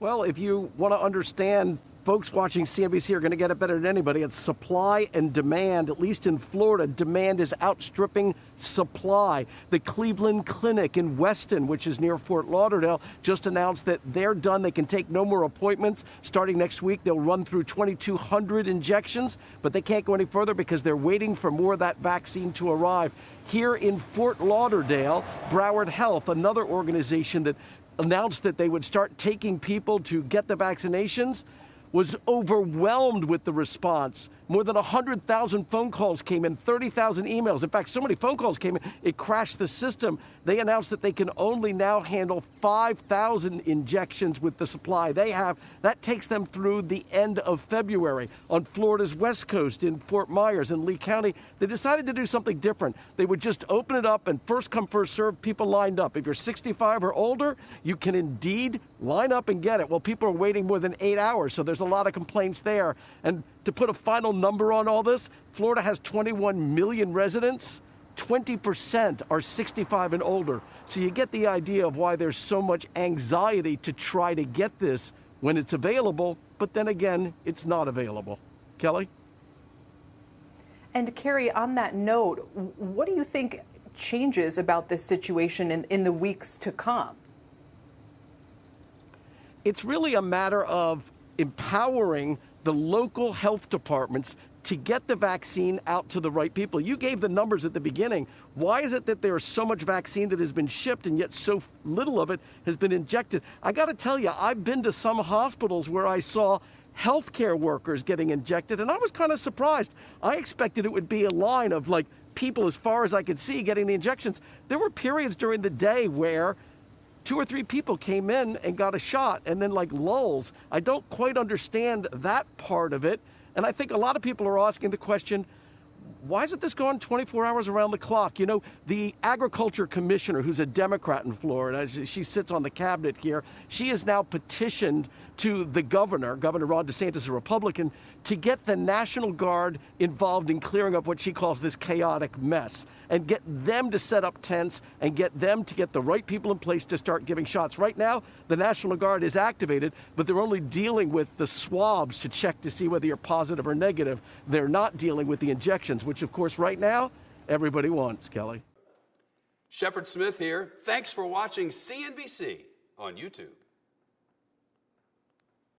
Well, if you want to understand, folks watching CNBC are going to get it better than anybody. It's supply and demand. At least in Florida, demand is outstripping supply. The Cleveland Clinic in Weston, which is near Fort Lauderdale, just announced that they're done. They can take no more appointments. Starting next week, they'll run through 2,200 injections, but they can't go any further because they're waiting for more of that vaccine to arrive. Here in Fort Lauderdale, Broward Health, another organization that announced that they would start taking people to get the vaccinations, was overwhelmed with the response. More than 100,000 phone calls came in, 30,000 emails. In fact, so many phone calls came in, it crashed the system. They announced that they can only now handle 5,000 injections with the supply they have. That takes them through the end of February. On Florida's West Coast, in Fort Myers and Lee County, they decided to do something different. They would just open it up and first come, first serve, people lined up. If you're 65 or older, you can indeed line up and get it. Well, people are waiting more than 8 hours, so there's a lot of complaints there. And to put a final number on all this, Florida has 21 million residents. 20% are 65 and older. So you get the idea of why there's so much anxiety to try to get this when it's available, but then again, it's not available. Kelly? And Carrie, on that note, what do you think changes about this situation in the weeks to come? It's really a matter of empowering the local health departments to get the vaccine out to the right people. You gave the numbers at the beginning. Why is it that there is so much vaccine that has been shipped and yet so little of it has been injected? I got to tell you, I've been to some hospitals where I saw healthcare workers getting injected, and I was kind of surprised. I expected it would be a line of like people as far as I could see getting the injections. There were periods during the day where 2 or 3 people came in and got a shot, and then like lulls. I don't quite understand that part of it. And I think a lot of people are asking the question, why isn't this going 24 hours around the clock? You know, the agriculture commissioner, who's a Democrat in Florida, she sits on the cabinet here, she has now petitioned to the governor, Governor Ron DeSantis, a Republican, to get the National Guard involved in clearing up what she calls this chaotic mess and get them to set up tents and get them to get the right people in place to start giving shots. Right now, the National Guard is activated, but they're only dealing with the swabs to check to see whether you're positive or negative. They're not dealing with the injections, which, of course, right now, everybody wants, Kelly. Shepard Smith here. Thanks for watching CNBC on YouTube.